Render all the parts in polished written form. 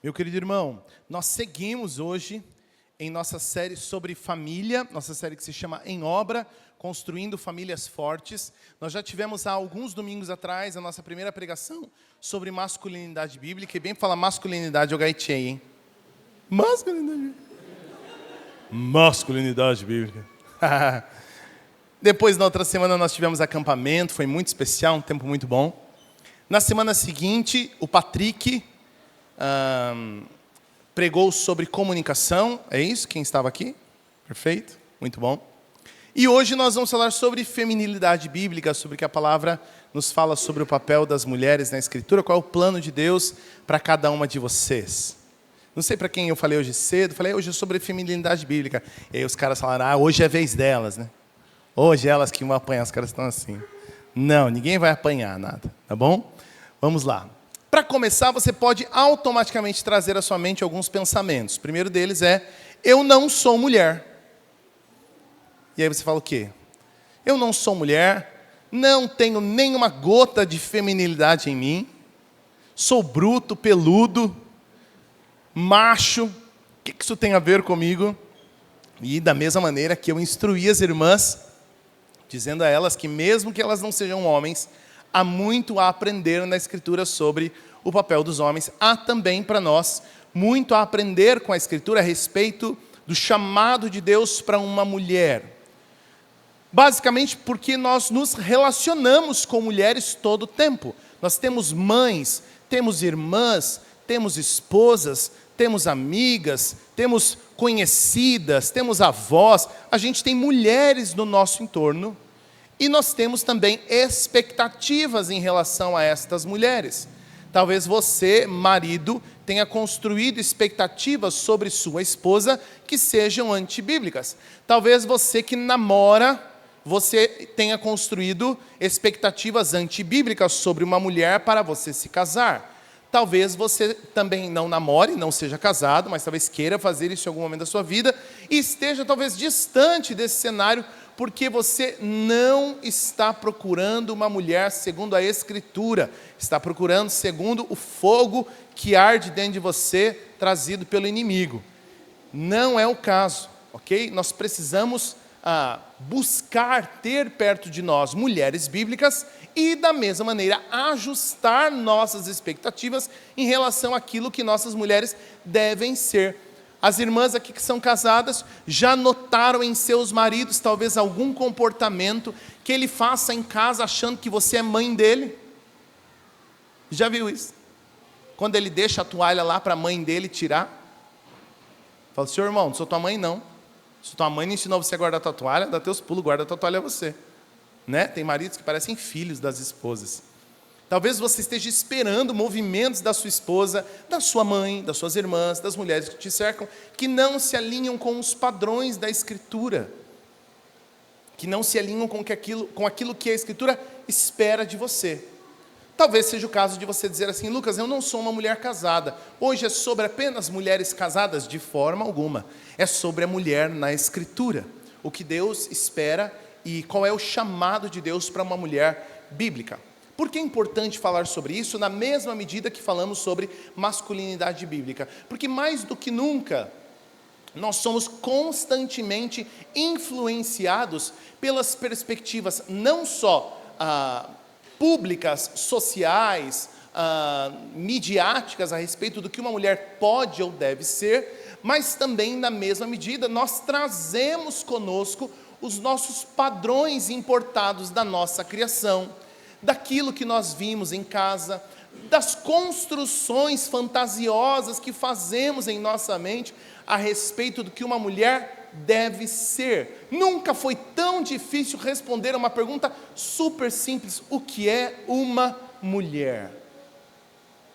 Meu querido irmão, nós seguimos hoje em nossa série sobre família, nossa série que se chama Em Obra, Construindo Famílias Fortes. Nós já tivemos há alguns domingos atrás a nossa primeira pregação sobre masculinidade bíblica, e bem falar masculinidade, eu gaitei, hein? Masculinidade bíblica. Depois, na outra semana, nós tivemos acampamento, foi muito especial, um tempo muito bom. Na semana seguinte, o Patrick pregou sobre comunicação, é isso? Quem estava aqui? Perfeito, muito bom. E hoje nós vamos falar sobre feminilidade bíblica, sobre o que a palavra nos fala sobre o papel das mulheres na Escritura, qual é o plano de Deus para cada uma de vocês. Não sei para quem eu falei hoje cedo, falei hoje sobre feminilidade bíblica. E aí os caras falaram, hoje é a vez delas, né? Hoje elas que vão apanhar, os caras estão assim. Não, ninguém vai apanhar nada, tá bom? Vamos lá. Para começar, você pode automaticamente trazer à sua mente alguns pensamentos. O primeiro deles é, eu não sou mulher. E aí você fala o quê? Eu não sou mulher, não tenho nenhuma gota de feminilidade em mim, sou bruto, peludo, macho, o que isso tem a ver comigo? E da mesma maneira que eu instruí as irmãs, dizendo a elas que mesmo que elas não sejam homens, há muito a aprender na Escritura sobre o papel dos homens. Há também para nós muito a aprender com a Escritura a respeito do chamado de Deus para uma mulher. Basicamente porque nós nos relacionamos com mulheres todo o tempo. Nós temos mães, temos irmãs, temos esposas, temos amigas, temos conhecidas, temos avós. A gente tem mulheres no nosso entorno. E nós temos também expectativas em relação a estas mulheres. Talvez você, marido, tenha construído expectativas sobre sua esposa que sejam antibíblicas. Talvez você que namora, você tenha construído expectativas antibíblicas sobre uma mulher para você se casar. Talvez você também não namore, não seja casado, mas talvez queira fazer isso em algum momento da sua vida e esteja talvez distante desse cenário porque você não está procurando uma mulher segundo a Escritura, está procurando segundo o fogo que arde dentro de você, trazido pelo inimigo. Não é o caso, ok? Nós precisamos buscar ter perto de nós mulheres bíblicas e, da mesma maneira, ajustar nossas expectativas em relação àquilo que nossas mulheres devem ser. As irmãs aqui que são casadas já notaram em seus maridos talvez algum comportamento que ele faça em casa achando que você é mãe dele? Já viu isso? Quando ele deixa a toalha lá para a mãe dele tirar? Fala, senhor irmão, não sou tua mãe não. Se tua mãe não ensinou você a guardar tua toalha, dá teus pulos, guarda tua toalha a você. Né? Tem maridos que parecem filhos das esposas. Talvez você esteja esperando movimentos da sua esposa, da sua mãe, das suas irmãs, das mulheres que te cercam, que não se alinham com os padrões da Escritura, que não se alinham com aquilo que a Escritura espera de você. Talvez seja o caso de você dizer assim, Lucas, eu não sou uma mulher casada. Hoje é sobre apenas mulheres casadas? De forma alguma. É sobre a mulher na Escritura. O que Deus espera e qual é o chamado de Deus para uma mulher bíblica. Por que é importante falar sobre isso na mesma medida que falamos sobre masculinidade bíblica? Porque mais do que nunca, nós somos constantemente influenciados pelas perspectivas não só públicas, sociais, midiáticas a respeito do que uma mulher pode ou deve ser, mas também na mesma medida nós trazemos conosco os nossos padrões importados da nossa criação, daquilo que nós vimos em casa, das construções fantasiosas que fazemos em nossa mente a respeito do que uma mulher deve ser. Nunca foi tão difícil responder a uma pergunta super simples: o que é uma mulher?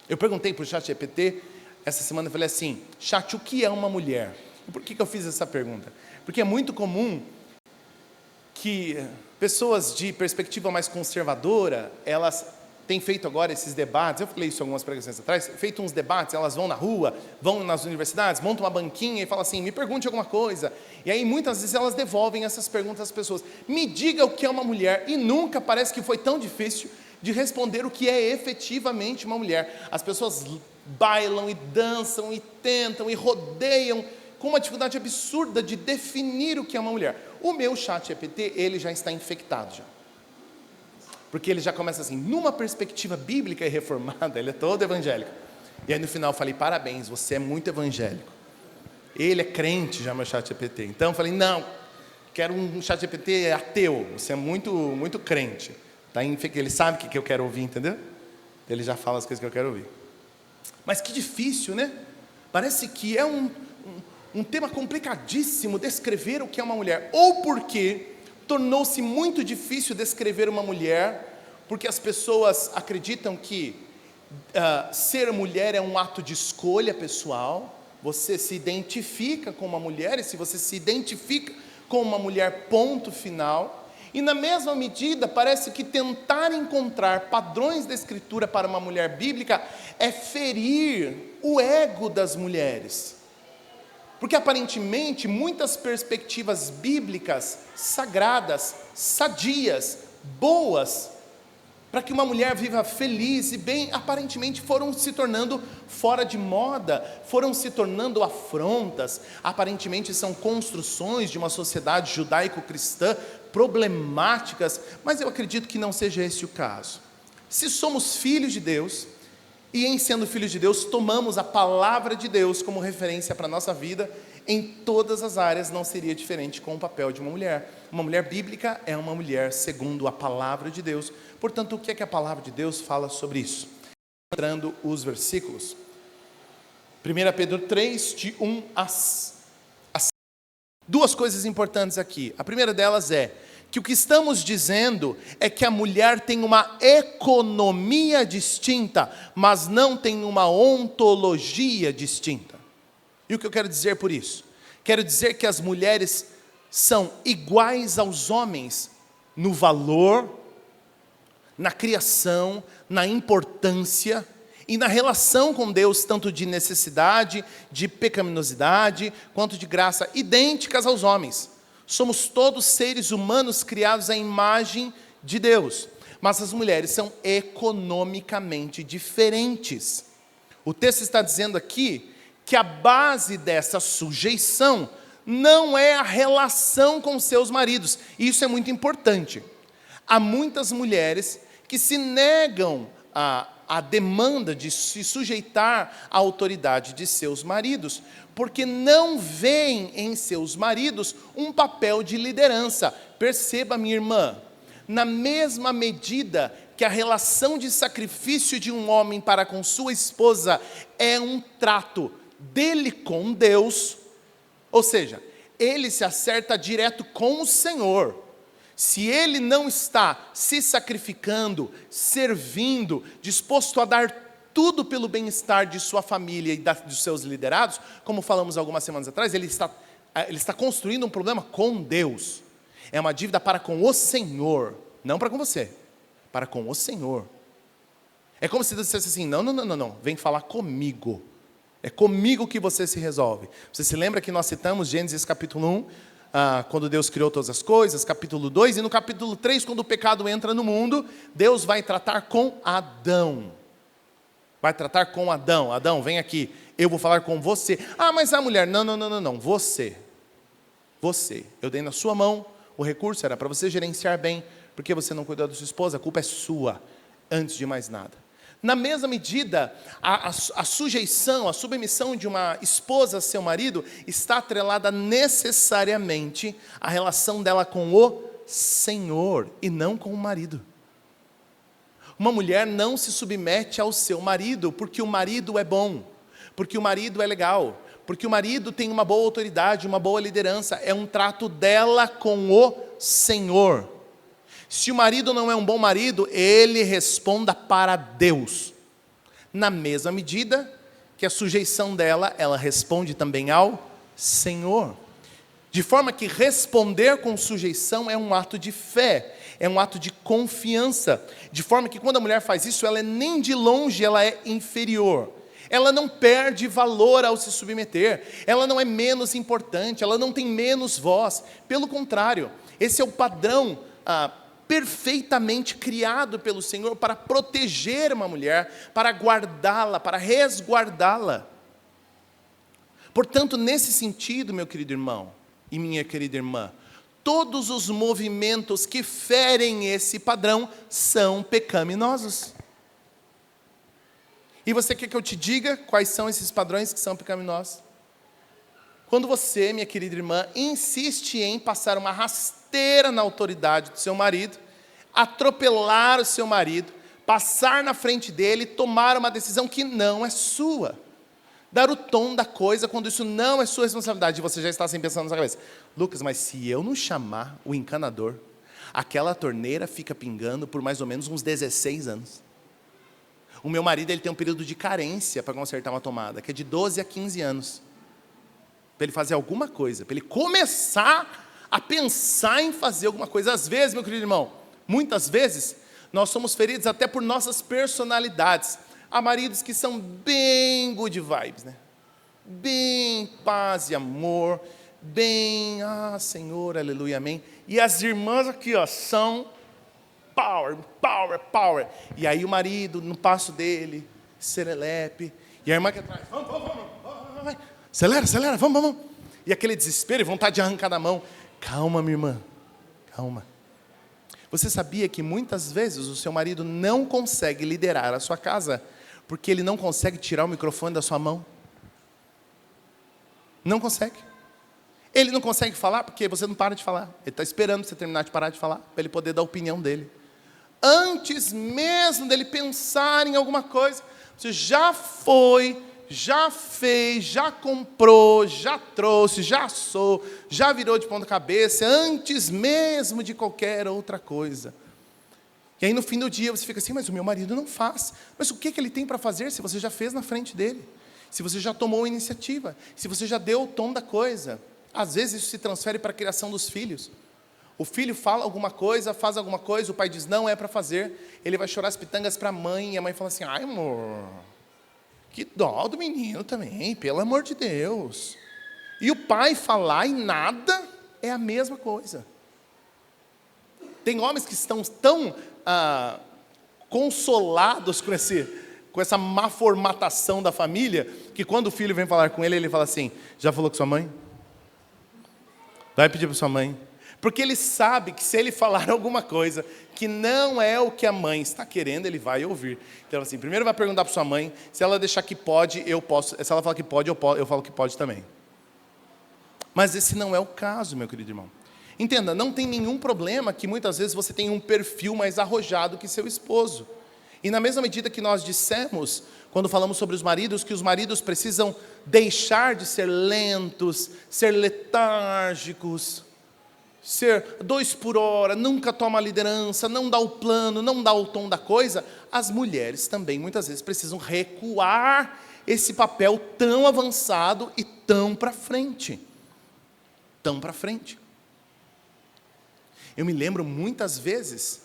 Eu perguntei para o ChatGPT essa semana, eu falei assim, Chat, o que é uma mulher? E por que eu fiz essa pergunta? Porque é muito comum que pessoas de perspectiva mais conservadora, elas têm feito agora esses debates, eu falei isso algumas pregações atrás, feito uns debates, elas vão na rua, vão nas universidades, montam uma banquinha e falam assim, me pergunte alguma coisa, e aí muitas vezes elas devolvem essas perguntas às pessoas, me diga o que é uma mulher, e nunca parece que foi tão difícil de responder o que é efetivamente uma mulher. As pessoas bailam e dançam e tentam e rodeiam com uma dificuldade absurda de definir o que é uma mulher. O meu ChatGPT, ele já está infectado já. Porque ele já começa assim, numa perspectiva bíblica e reformada, ele é todo evangélico. E aí no final eu falei, parabéns, você é muito evangélico. Ele é crente já, meu ChatGPT. Então eu falei, não, quero um ChatGPT ateu, você é muito crente. Tá? Ele sabe o que eu quero ouvir, entendeu? Ele já fala as coisas que eu quero ouvir. Mas que difícil, né? Parece que é um tema complicadíssimo descrever o que é uma mulher. Ou porque tornou-se muito difícil descrever uma mulher, porque as pessoas acreditam que ser mulher é um ato de escolha pessoal. Você se identifica com uma mulher, e se você se identifica com uma mulher, ponto final. E na mesma medida, parece que tentar encontrar padrões da Escritura para uma mulher bíblica é ferir o ego das mulheres. Porque aparentemente muitas perspectivas bíblicas, sagradas, sadias, boas, para que uma mulher viva feliz e bem, aparentemente foram se tornando fora de moda, foram se tornando afrontas, aparentemente são construções de uma sociedade judaico-cristã problemáticas, mas eu acredito que não seja esse o caso. Se somos filhos de Deus, e em sendo filhos de Deus, tomamos a palavra de Deus como referência para a nossa vida, em todas as áreas não seria diferente com o papel de uma mulher. Uma mulher bíblica é uma mulher segundo a palavra de Deus. Portanto, o que é que a palavra de Deus fala sobre isso? Entrando os versículos. 1 Pedro 3, de 1 a 5. Duas coisas importantes aqui. A primeira delas é que o que estamos dizendo é que a mulher tem uma economia distinta, mas não tem uma ontologia distinta. E o que eu quero dizer por isso? Quero dizer que as mulheres são iguais aos homens no valor, na criação, na importância e na relação com Deus, tanto de necessidade, de pecaminosidade, quanto de graça, idênticas aos homens. Somos todos seres humanos criados à imagem de Deus, mas as mulheres são economicamente diferentes. O texto está dizendo aqui que a base dessa sujeição não é a relação com seus maridos. E isso é muito importante. Há muitas mulheres que se negam a demanda de se sujeitar à autoridade de seus maridos, porque não veem em seus maridos um papel de liderança. Perceba, minha irmã, na mesma medida que a relação de sacrifício de um homem para com sua esposa é um trato dele com Deus, ou seja, ele se acerta direto com o Senhor. Se ele não está se sacrificando, servindo, disposto a dar tudo pelo bem-estar de sua família e dos seus liderados, como falamos algumas semanas atrás, ele está construindo um problema com Deus. É uma dívida para com o Senhor, não para com você, para com o Senhor. É como se Deus dissesse assim, não, vem falar comigo. É comigo que você se resolve. Você se lembra que nós citamos Gênesis capítulo 1, quando Deus criou todas as coisas, capítulo 2, e no capítulo 3, quando o pecado entra no mundo, Deus vai tratar com Adão. Vai tratar com Adão. Adão, vem aqui, eu vou falar com você. Mas a mulher, não, você. Eu dei na sua mão, o recurso era para você gerenciar bem, porque você não cuidou da sua esposa, a culpa é sua, antes de mais nada. Na mesma medida, a sujeição, a submissão de uma esposa a seu marido está atrelada necessariamente à relação dela com o Senhor e não com o marido. Uma mulher não se submete ao seu marido porque o marido é bom, porque o marido é legal, porque o marido tem uma boa autoridade, uma boa liderança. É um trato dela com o Senhor. Se o marido não é um bom marido, ele responda para Deus. Na mesma medida que a sujeição dela, ela responde também ao Senhor. De forma que responder com sujeição é um ato de fé, é um ato de confiança. De forma que quando a mulher faz isso, ela nem de longe ela é inferior. Ela não perde valor ao se submeter, ela não é menos importante, ela não tem menos voz. Pelo contrário, esse é o padrão perfeitamente criado pelo Senhor para proteger uma mulher, para guardá-la, para resguardá-la. Portanto, nesse sentido, meu querido irmão e minha querida irmã, todos os movimentos que ferem esse padrão são pecaminosos. E você quer que eu te diga quais são esses padrões que são pecaminosos? Quando você, minha querida irmã, insiste em passar uma rasteira na autoridade do seu marido, atropelar o seu marido, passar na frente dele, tomar uma decisão que não é sua, dar o tom da coisa quando isso não é sua responsabilidade, e você já está assim pensando na sua cabeça: Lucas, mas se eu não chamar o encanador, aquela torneira fica pingando por mais ou menos uns 16 anos. O meu marido, ele tem um período de carência para consertar uma tomada, que é de 12 a 15 anos. Para ele fazer alguma coisa, para ele começar a pensar em fazer alguma coisa. Às vezes, meu querido irmão, muitas vezes, nós somos feridos até por nossas personalidades. Há maridos que são bem good vibes, né? Bem paz e amor, bem, Senhor, aleluia, amém. E as irmãs aqui, são power, power, power. E aí o marido, no passo dele, serelepe, e a irmã aqui atrás, vamos, vai. Acelera, acelera, vamos. E aquele desespero e vontade de arrancar da mão. Calma, minha irmã, calma. Você sabia que muitas vezes o seu marido não consegue liderar a sua casa porque ele não consegue tirar o microfone da sua mão? Não consegue. Ele não consegue falar porque você não para de falar. Ele está esperando você terminar de parar de falar para ele poder dar a opinião dele. Antes mesmo dele pensar em alguma coisa, você já foi, já fez, já comprou, já trouxe, já assou, já virou de ponta cabeça, antes mesmo de qualquer outra coisa. E aí no fim do dia você fica assim: mas o meu marido não faz. Mas o que ele tem para fazer se você já fez na frente dele? Se você já tomou a iniciativa? Se você já deu o tom da coisa? Às vezes isso se transfere para a criação dos filhos. O filho fala alguma coisa, faz alguma coisa, o pai diz não é para fazer, ele vai chorar as pitangas para a mãe, e a mãe fala assim: ai amor, que dó do menino também, pelo amor de Deus. E o pai falar e nada é a mesma coisa. Tem homens que estão tão consolados com essa má formatação da família, que quando o filho vem falar com ele, ele fala assim: já falou com sua mãe? Vai pedir para sua mãe. Porque ele sabe que se ele falar alguma coisa que não é o que a mãe está querendo, ele vai ouvir. Então assim, primeiro vai perguntar para sua mãe, se ela deixar que pode, eu posso. Se ela falar que pode, eu falo que pode também. Mas esse não é o caso, meu querido irmão. Entenda, não tem nenhum problema que muitas vezes você tenha um perfil mais arrojado que seu esposo. E na mesma medida que nós dissemos, quando falamos sobre os maridos, que os maridos precisam deixar de ser lentos, ser letárgicos, ser 2 por hora, nunca toma a liderança, não dá o plano, não dá o tom da coisa, as mulheres também muitas vezes precisam recuar esse papel tão avançado e tão para frente. Tão para frente. Eu me lembro muitas vezes,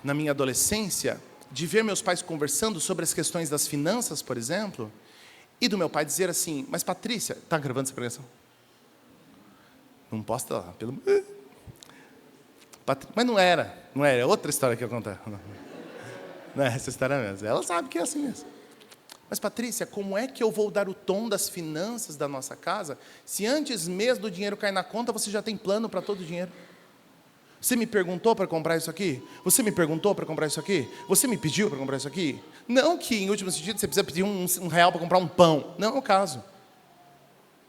na minha adolescência, de ver meus pais conversando sobre as questões das finanças, por exemplo, e do meu pai dizer assim: mas Patrícia, está gravando essa pregação? Não posta lá, pelo... Mas não era outra história que eu contar. Não é essa história mesmo, ela sabe que é assim mesmo. Mas Patrícia, como é que eu vou dar o tom das finanças da nossa casa, se antes mesmo do dinheiro cair na conta, você já tem plano para todo o dinheiro? Você me perguntou para comprar isso aqui? Você me perguntou para comprar isso aqui? Você me pediu para comprar isso aqui? Não que, em último sentido, você precisa pedir um real para comprar um pão. Não é o caso.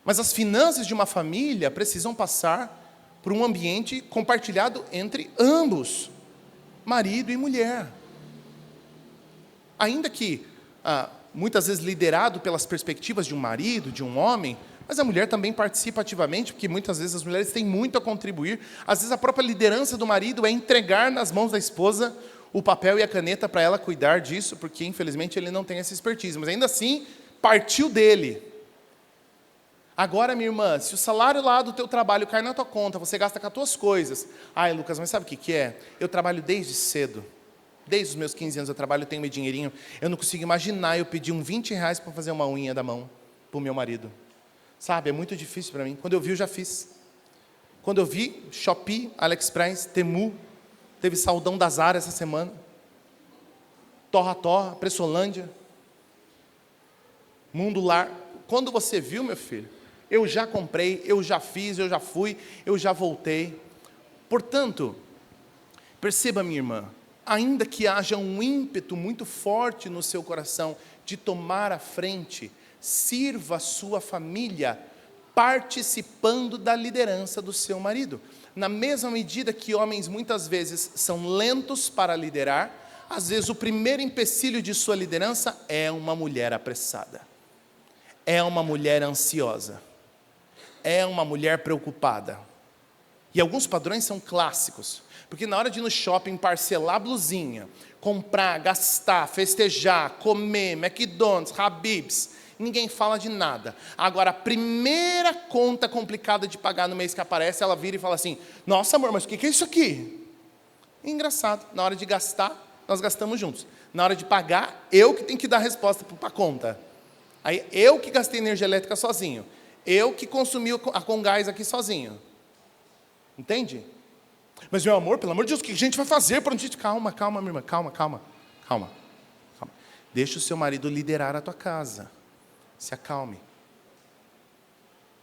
Mas as finanças de uma família precisam passar por um ambiente compartilhado entre ambos, marido e mulher. Ainda que, muitas vezes liderado pelas perspectivas de um marido, de um homem, mas a mulher também participa ativamente, porque muitas vezes as mulheres têm muito a contribuir. Às vezes a própria liderança do marido é entregar nas mãos da esposa o papel e a caneta para ela cuidar disso, porque infelizmente ele não tem essa expertise, mas ainda assim partiu dele. Agora, minha irmã, se o salário lá do teu trabalho cai na tua conta, você gasta com as tuas coisas. Ai, Lucas, mas sabe o que é? Eu trabalho desde cedo. Desde os meus 15 anos eu trabalho, eu tenho meu dinheirinho. Eu não consigo imaginar eu pedir uns 20 reais para fazer uma unha da mão para o meu marido. Sabe, é muito difícil para mim. Quando eu vi, eu já fiz. Quando eu vi, Shopee, AliExpress, Temu, Teve Saldão da Zara essa semana. Torra, Pressolândia. Mundo Lar. Quando você viu, meu filho, eu já comprei, eu já fiz, eu já fui, eu já voltei. Portanto, perceba, minha irmã, ainda que haja um ímpeto muito forte no seu coração de tomar a frente, sirva a sua família participando da liderança do seu marido. Na mesma medida que homens muitas vezes são lentos para liderar, às vezes o primeiro empecilho de sua liderança é uma mulher apressada, é uma mulher ansiosa, é uma mulher preocupada. E alguns padrões são clássicos, porque na hora de ir no shopping parcelar a blusinha, comprar, gastar, festejar, comer, McDonald's, Habib's, ninguém fala de nada. Agora, a primeira conta complicada de pagar no mês que aparece, ela vira e fala assim: nossa amor, mas o que é isso aqui? É engraçado, na hora de gastar, nós gastamos juntos. Na hora de pagar, eu que tenho que dar a resposta para a conta. Aí, eu que gastei energia elétrica sozinho. Eu que consumi a com gás aqui sozinho. Entende? Mas, meu amor, pelo amor de Deus, o que a gente vai fazer? Para onde? Calma, minha irmã, calma. Deixa o seu marido liderar a tua casa. Se acalme.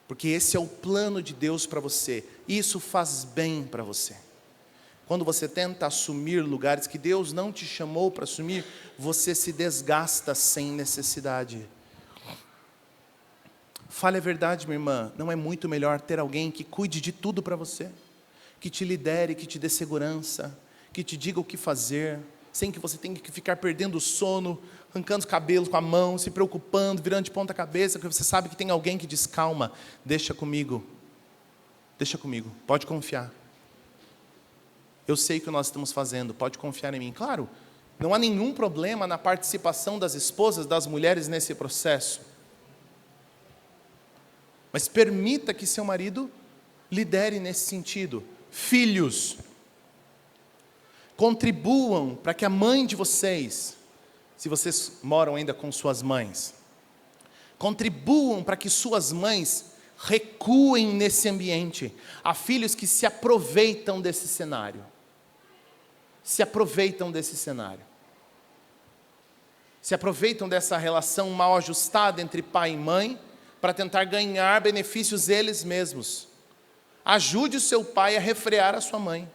Porque esse é o plano de Deus para você. Isso faz bem para você. Quando você tenta assumir lugares que Deus não te chamou para assumir, você se desgasta sem necessidade. Fale a verdade, minha irmã, não é muito melhor ter alguém que cuide de tudo para você? Que te lidere, que te dê segurança, que te diga o que fazer, sem que você tenha que ficar perdendo o sono, arrancando os cabelos com a mão, se preocupando, virando de ponta cabeça, porque você sabe que tem alguém que diz: calma, deixa comigo, pode confiar. Eu sei o que nós estamos fazendo, pode confiar em mim. Claro, não há nenhum problema na participação das esposas, das mulheres nesse processo. Mas permita que seu marido lidere nesse sentido. Filhos, contribuam para que a mãe de vocês, se vocês moram ainda com suas mães, contribuam para que suas mães recuem nesse ambiente. Há filhos que se aproveitam desse cenário. Se aproveitam dessa relação mal ajustada entre pai e mãe, para tentar ganhar benefícios eles mesmos. Ajude o seu pai a refrear a sua mãe.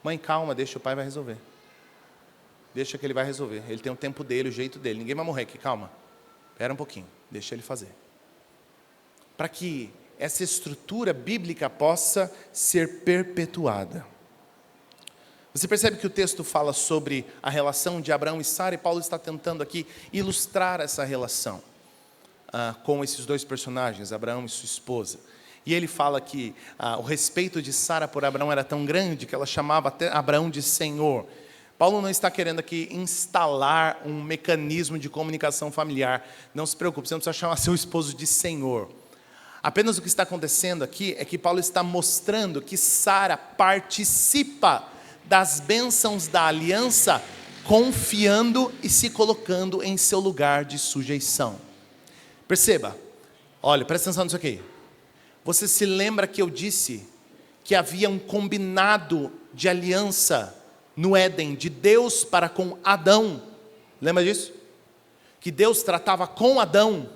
Mãe, calma, deixa o pai vai resolver. Deixa que ele vai resolver. Ele tem o tempo dele, o jeito dele. Ninguém vai morrer aqui, calma. Espera um pouquinho, deixa ele fazer. Para que essa estrutura bíblica possa ser perpetuada. Você percebe que o texto fala sobre a relação de Abraão e Sara, e Paulo está tentando aqui ilustrar essa relação com esses dois personagens, Abraão e sua esposa. E ele fala que o respeito de Sara por Abraão era tão grande que ela chamava até Abraão de Senhor. Paulo não está querendo aqui instalar um mecanismo de comunicação familiar. Não se preocupe, você não precisa chamar seu esposo de Senhor. Apenas o que está acontecendo aqui é que Paulo está mostrando que Sara participa das bênçãos da aliança, confiando e se colocando em seu lugar de sujeição. Perceba, olha, presta atenção nisso aqui. Você se lembra que eu disse que havia um combinado de aliança no Éden, de Deus para com Adão? Lembra disso? Que Deus tratava com Adão.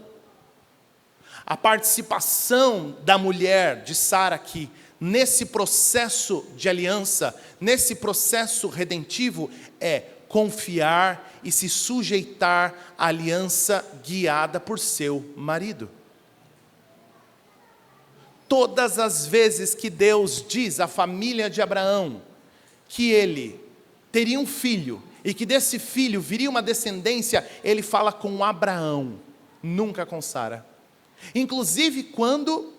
A participação da mulher, de Sara aqui, nesse processo de aliança, nesse processo redentivo, é confiar e se sujeitar à aliança guiada por seu marido. Todas as vezes que Deus diz à família de Abraão que ele teria um filho e que desse filho viria uma descendência, ele fala com Abraão, nunca com Sara. Inclusive quando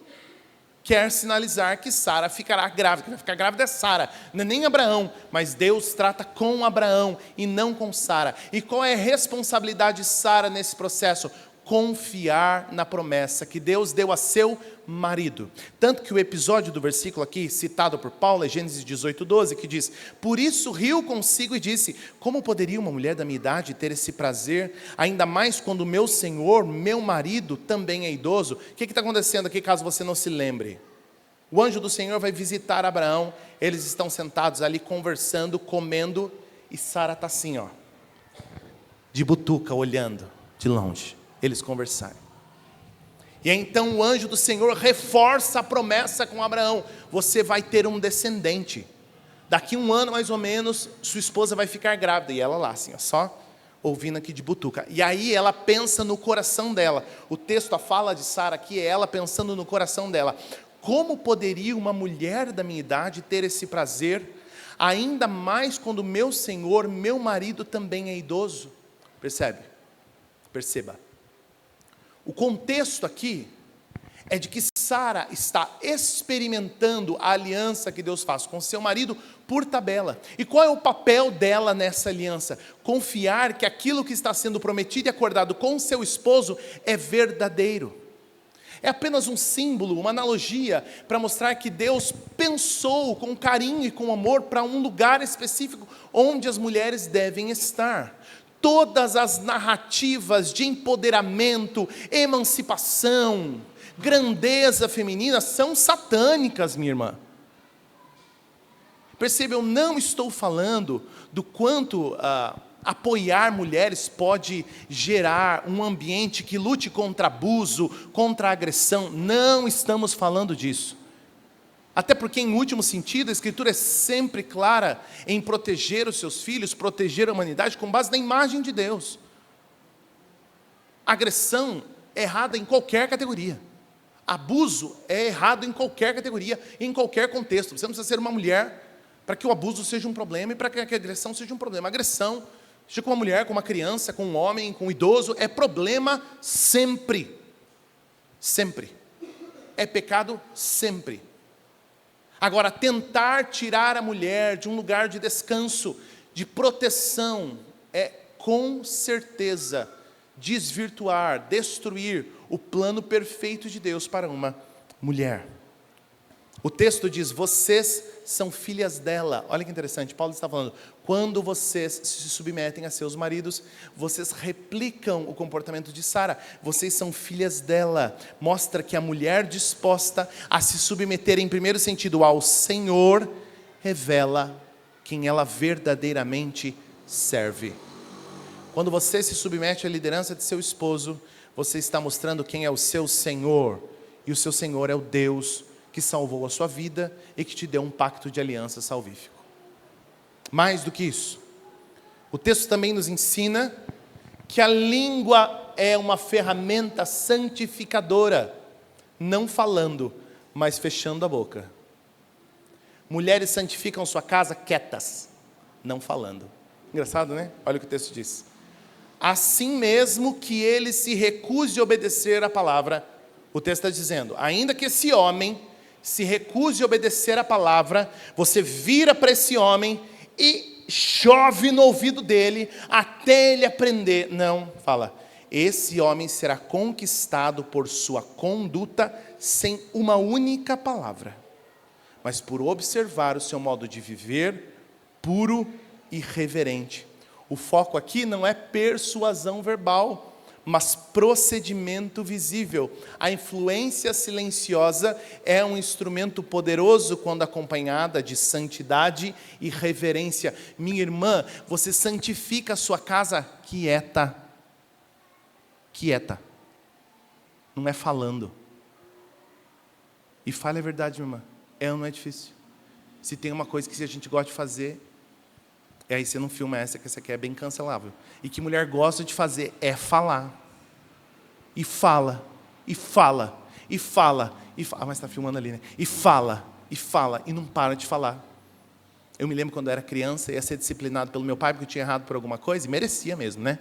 quer sinalizar que Sara ficará grávida. Quem vai ficar grávida é Sara, não é nem Abraão, mas Deus trata com Abraão e não com Sara. E qual é a responsabilidade de Sara nesse processo? Confiar na promessa que Deus deu a seu marido. Tanto que o episódio do versículo aqui, citado por Paulo, é Gênesis 18:12, que diz: por isso riu consigo e disse: como poderia uma mulher da minha idade ter esse prazer, ainda mais quando meu senhor, meu marido, também é idoso? O que está acontecendo aqui, caso você não se lembre? O anjo do Senhor vai visitar Abraão, eles estão sentados ali conversando, comendo, e Sara está assim, ó, de butuca, olhando de longe, eles conversarem. E então o anjo do Senhor reforça a promessa com Abraão: você vai ter um descendente, daqui 1 ano mais ou menos, sua esposa vai ficar grávida, e ela lá assim, ó, só ouvindo aqui de butuca. E aí ela pensa no coração dela, o texto, a fala de Sara aqui é ela pensando no coração dela: como poderia uma mulher da minha idade ter esse prazer, ainda mais quando meu Senhor, meu marido também é idoso? Perceba, o contexto aqui é de que Sara está experimentando a aliança que Deus faz com seu marido por tabela. E qual é o papel dela nessa aliança? Confiar que aquilo que está sendo prometido e acordado com seu esposo é verdadeiro. É apenas um símbolo, uma analogia, para mostrar que Deus pensou com carinho e com amor para um lugar específico, onde as mulheres devem estar. Todas as narrativas de empoderamento, emancipação, grandeza feminina são satânicas, minha irmã. Perceba, eu não estou falando do quanto apoiar mulheres pode gerar um ambiente que lute contra abuso, contra agressão. Não estamos falando disso. Até porque, em último sentido, a Escritura é sempre clara em proteger os seus filhos, proteger a humanidade com base na imagem de Deus. Agressão é errada em qualquer categoria. Abuso é errado em qualquer categoria, em qualquer contexto. Você não precisa ser uma mulher para que o abuso seja um problema e para que a agressão seja um problema. A agressão, seja com uma mulher, com uma criança, com um homem, com um idoso, é problema sempre. Sempre. É pecado sempre. Agora, tentar tirar a mulher de um lugar de descanso, de proteção, é com certeza desvirtuar, destruir o plano perfeito de Deus para uma mulher. O texto diz: vocês são filhas dela. Olha que interessante, Paulo está falando: quando vocês se submetem a seus maridos, vocês replicam o comportamento de Sara, vocês são filhas dela. Mostra que a mulher disposta a se submeter, em primeiro sentido, ao Senhor, revela quem ela verdadeiramente serve. Quando você se submete à liderança de seu esposo, você está mostrando quem é o seu Senhor, e o seu Senhor é o Deus que salvou a sua vida e que te deu um pacto de aliança salvífico. Mais do que isso, o texto também nos ensina que a língua é uma ferramenta santificadora, não falando, mas fechando a boca. Mulheres santificam sua casa quietas, não falando. Engraçado, né? Olha o que o texto diz: assim mesmo que ele se recuse a obedecer a palavra. O texto está dizendo, ainda que esse homem se recuse a obedecer a palavra, você vira para esse homem e chove no ouvido dele até ele aprender. Não, fala, esse homem será conquistado por sua conduta sem uma única palavra, mas por observar o seu modo de viver puro e reverente. O foco aqui não é persuasão verbal, mas procedimento visível. A influência silenciosa é um instrumento poderoso quando acompanhada de santidade e reverência. Minha irmã, você santifica a sua casa quieta. Quieta. Não é falando. E fale a verdade, minha irmã. Não é difícil. Se tem uma coisa que a gente gosta de fazer, aí você não filma essa, que essa aqui é bem cancelável. E que mulher gosta de fazer é falar. E fala, e fala, e fala, e fala. Ah, mas está filmando ali, né? E fala, e não para de falar. Eu me lembro quando eu era criança, ia ser disciplinado pelo meu pai, porque eu tinha errado por alguma coisa, e merecia mesmo, né?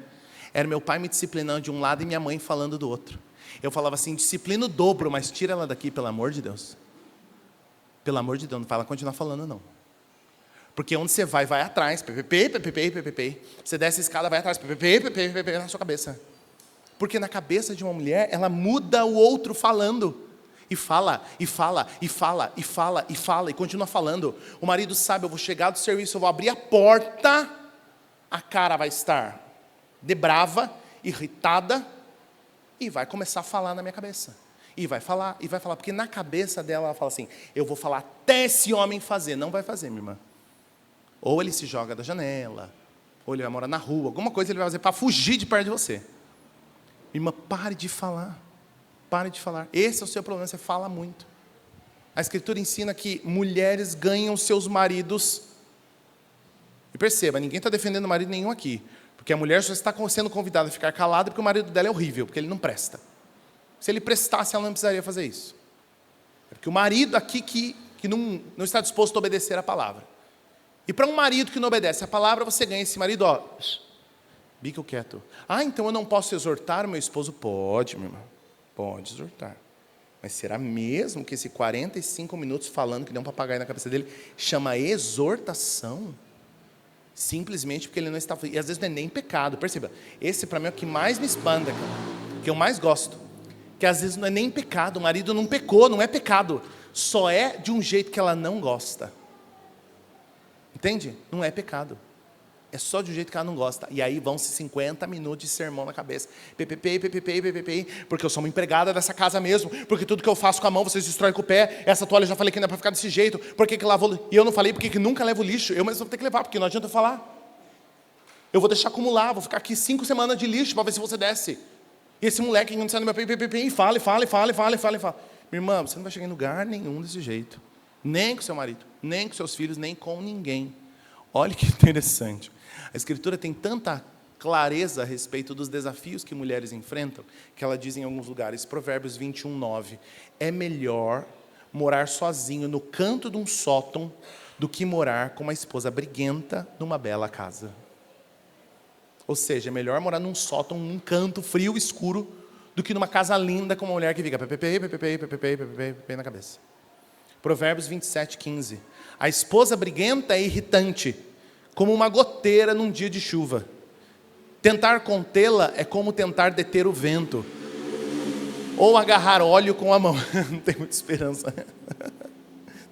Era meu pai me disciplinando de um lado e minha mãe falando do outro. Eu falava assim, disciplina o dobro, mas tira ela daqui, pelo amor de Deus. Pelo amor de Deus, não fala continuar falando, não. Porque onde você vai atrás. PPP. Você desce a escada, vai atrás. PPP na sua cabeça. Porque na cabeça de uma mulher, ela muda o outro falando. E fala, e fala, e fala, e fala, e fala, e continua falando. O marido sabe, eu vou chegar do serviço, eu vou abrir a porta, a cara vai estar de brava, irritada, e vai começar a falar na minha cabeça. E vai falar, porque na cabeça dela ela fala assim, eu vou falar até esse homem fazer. Não vai fazer, minha irmã. Ou ele se joga da janela, ou ele vai morar na rua, alguma coisa ele vai fazer para fugir de perto de você. Irmã, pare de falar. Pare de falar. Esse é o seu problema, você fala muito. A Escritura ensina que mulheres ganham seus maridos. E perceba, ninguém está defendendo marido nenhum aqui. Porque a mulher só está sendo convidada a ficar calada porque o marido dela é horrível, porque ele não presta. Se ele prestasse, ela não precisaria fazer isso. É porque o marido aqui que não está disposto a obedecer a palavra. E para um marido que não obedece a palavra, você ganha esse marido, ó, bico quieto. Ah, então eu não posso exortar o meu esposo? Pode, meu irmão. Pode exortar. Mas será mesmo que esse 45 minutos falando que deu um papagaio na cabeça dele chama exortação? Simplesmente porque ele não está... E às vezes não é nem pecado. Perceba, esse para mim é o que mais me espanta, cara, que eu mais gosto. Que às vezes não é nem pecado, o marido não pecou, não é pecado. Só é de um jeito que ela não gosta. Entende? Não é pecado. É só de um jeito que ela não gosta. E aí vão-se 50 minutos de sermão na cabeça. PPP, porque eu sou uma empregada dessa casa mesmo. Porque tudo que eu faço com a mão, vocês destroem com o pé. Essa toalha eu já falei que não é para ficar desse jeito. Por que lavo? E eu não falei porque que nunca levo lixo. Eu mesmo vou ter que levar, porque não adianta eu falar. Eu vou deixar acumular, vou ficar aqui 5 semanas de lixo para ver se você desce. E esse moleque não sai no meu PPP, fala. Minha irmã, você não vai chegar em lugar nenhum desse jeito. Nem com seu marido, nem com seus filhos, nem com ninguém. Olha que interessante. A Escritura tem tanta clareza a respeito dos desafios que mulheres enfrentam, que ela diz em alguns lugares, Provérbios 21:9, é melhor morar sozinho no canto de um sótão do que morar com uma esposa briguenta numa bela casa. Ou seja, é melhor morar num sótão, num canto frio, escuro, do que numa casa linda com uma mulher que fica PPP na cabeça. Provérbios 27:15. A esposa briguenta é irritante, como uma goteira num dia de chuva. Tentar contê-la é como tentar deter o vento, ou agarrar óleo com a mão. Não tem muita esperança.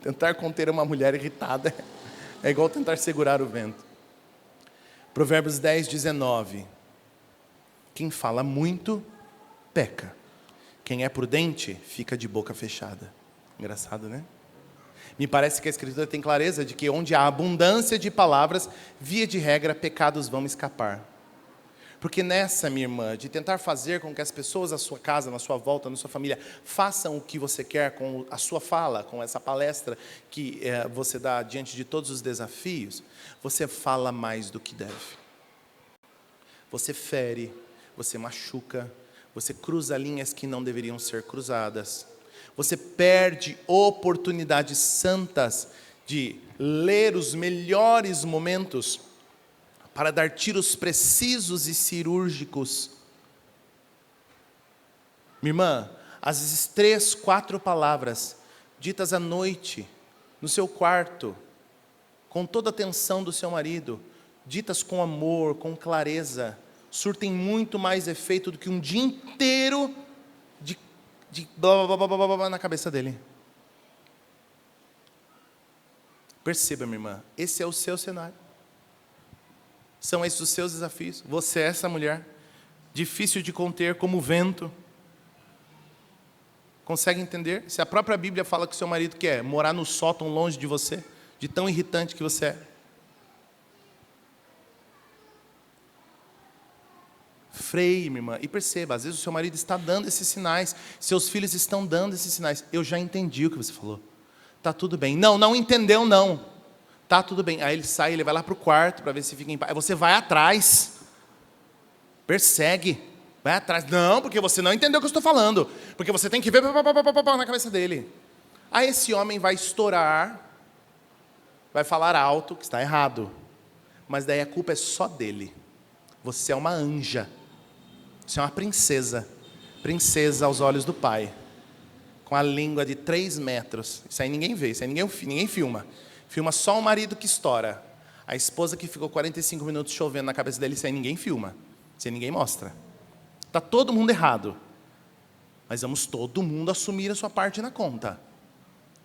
Tentar conter uma mulher irritada é igual tentar segurar o vento. Provérbios 10:19. Quem fala muito, peca. Quem é prudente, fica de boca fechada. Engraçado, né? Me parece que a Escritura tem clareza de que onde há abundância de palavras, via de regra, pecados vão escapar. Porque nessa, minha irmã, de tentar fazer com que as pessoas da sua casa, na sua volta, na sua família, façam o que você quer com a sua fala, com essa palestra que você dá diante de todos os desafios, você fala mais do que deve. Você fere, você machuca, você cruza linhas que não deveriam ser cruzadas. Você perde oportunidades santas de ler os melhores momentos para dar tiros precisos e cirúrgicos. Minha irmã, às vezes 3, 4 palavras ditas à noite, no seu quarto, com toda a atenção do seu marido, ditas com amor, com clareza, surtem muito mais efeito do que um dia inteiro de blá, blá, blá, blá, blá, blá na cabeça dele. Perceba, minha irmã, esse é o seu cenário. São esses os seus desafios. Você é essa mulher, difícil de conter como o vento. Consegue entender? Se a própria Bíblia fala que o seu marido quer morar no sótão longe de você, de tão irritante que você é. Freie, minha irmã, e perceba, às vezes o seu marido está dando esses sinais, seus filhos estão dando esses sinais. Eu já entendi o que você falou. Tá tudo bem. Não entendeu, não. Tá tudo bem. Aí ele sai, ele vai lá para o quarto para ver se fica em paz. Aí você vai atrás. Persegue. Vai atrás. Não, porque você não entendeu o que eu estou falando. Porque você tem que ver na cabeça dele. Aí esse homem vai estourar, vai falar alto, que está errado. Mas daí a culpa é só dele. Você é uma anja. Você é uma princesa. Princesa aos olhos do pai. Com a língua de 3 metros. Isso aí ninguém vê, isso aí ninguém filma. Filma só o marido que estoura. A esposa que ficou 45 minutos chovendo na cabeça dele, isso aí ninguém filma. Isso aí ninguém mostra. Está todo mundo errado. Mas vamos todo mundo assumir a sua parte na conta.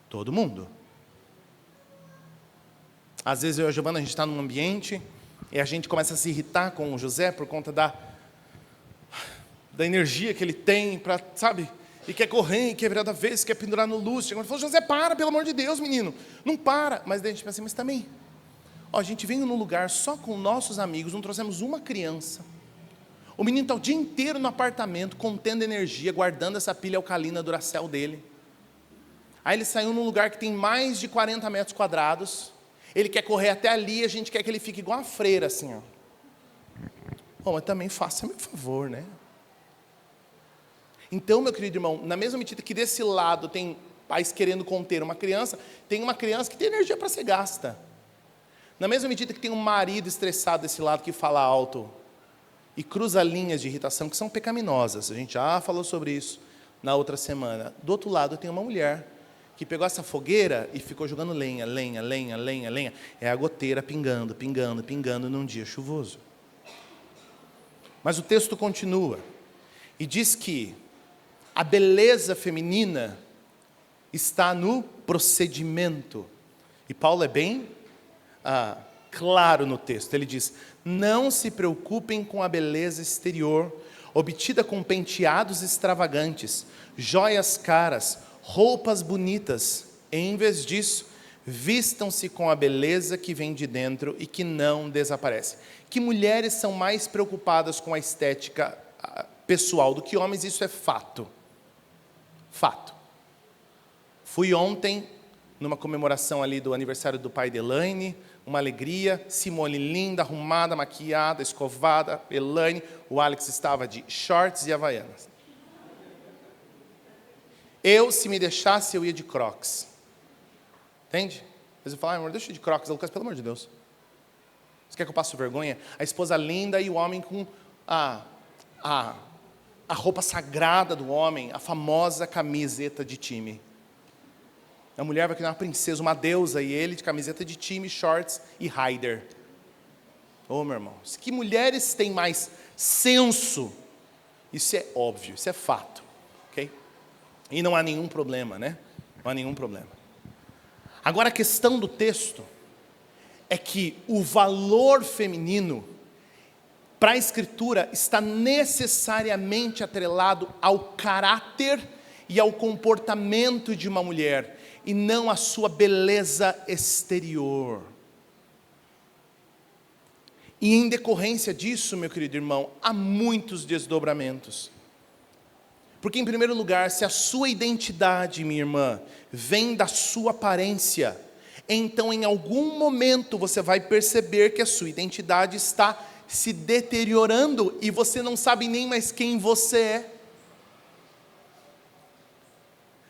Todo mundo. Às vezes eu e a Giovana, a gente está num ambiente e a gente começa a se irritar com o José por conta da energia que ele tem para, sabe? E quer correr, e quer virar da vez, quer pendurar no lustre. Ele falou, José, para, pelo amor de Deus, menino. Não para. Mas daí a gente pensa assim, mas também, ó, a gente veio num lugar só com nossos amigos, não trouxemos uma criança. O menino está o dia inteiro no apartamento, contendo energia, guardando essa pilha alcalina Duracell dele. Aí ele saiu num lugar que tem mais de 40 metros quadrados. Ele quer correr até ali, a gente quer que ele fique igual a freira, assim, ó. Bom, mas também faça-me um favor, né? Então, meu querido irmão, na mesma medida que desse lado tem pais querendo conter uma criança, tem uma criança que tem energia para ser gasta. Na mesma medida que tem um marido estressado desse lado que fala alto e cruza linhas de irritação que são pecaminosas. A gente já falou sobre isso na outra semana. Do outro lado tem uma mulher que pegou essa fogueira e ficou jogando lenha. É a goteira pingando, pingando, pingando num dia chuvoso. Mas o texto continua e diz que a beleza feminina está no procedimento. E Paulo é bem claro no texto. Ele diz, não se preocupem com a beleza exterior, obtida com penteados extravagantes, joias caras, roupas bonitas. Em vez disso, vistam-se com a beleza que vem de dentro e que não desaparece. Que mulheres são mais preocupadas com a estética pessoal do que homens, isso é fato. Fato. Fui ontem numa comemoração ali do aniversário do pai de Elaine, uma alegria, Simone linda, arrumada, maquiada, escovada, Elaine, o Alex estava de shorts e havaianas. Eu, se me deixasse, eu ia de Crocs. Entende? Às vezes eu falo, amor, deixa eu ir de Crocs. Lucas, pelo amor de Deus. Você quer que eu passe vergonha? A esposa linda e o homem com a roupa sagrada do homem, a famosa camiseta de time. A mulher vai criar uma princesa, uma deusa, e ele de camiseta de time, shorts e rider. Ô, meu irmão, que mulheres têm mais senso? Isso é óbvio, isso é fato. Ok? E não há nenhum problema, né? Não há nenhum problema. Agora a questão do texto é que o valor feminino para a Escritura está necessariamente atrelado ao caráter e ao comportamento de uma mulher, e não à sua beleza exterior. E em decorrência disso, meu querido irmão, há muitos desdobramentos. Porque, em primeiro lugar, se a sua identidade, minha irmã, vem da sua aparência, então em algum momento você vai perceber que a sua identidade está se deteriorando e você não sabe nem mais quem você é.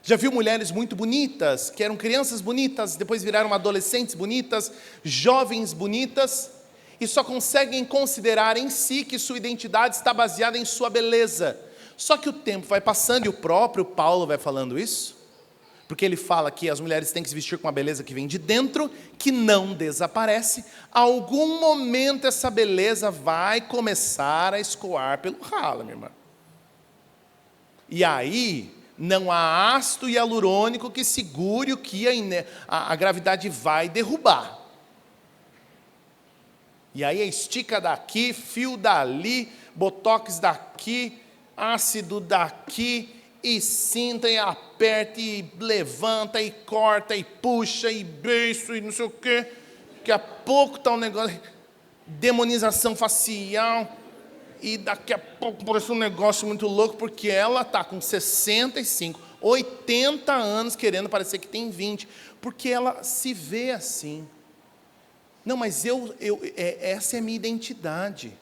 Já viu mulheres muito bonitas, que eram crianças bonitas, depois viraram adolescentes bonitas, jovens bonitas, e só conseguem considerar em si que sua identidade está baseada em sua beleza. Só que o tempo vai passando e o próprio Paulo vai falando isso, porque ele fala que as mulheres têm que se vestir com a beleza que vem de dentro, que não desaparece. A algum momento essa beleza vai começar a escoar pelo ralo, minha irmã. E aí não há ácido hialurônico que segure o que a gravidade vai derrubar. E aí estica daqui, fio dali, botox daqui, ácido daqui, e cinta, e aperta, e levanta, e corta, e puxa, e beijo, e não sei o quê. Daqui a pouco está um negócio, demonização facial, e daqui a pouco parece um negócio muito louco, porque ela está com 65, 80 anos, querendo parecer que tem 20, porque ela se vê assim. Não, mas essa é a minha identidade.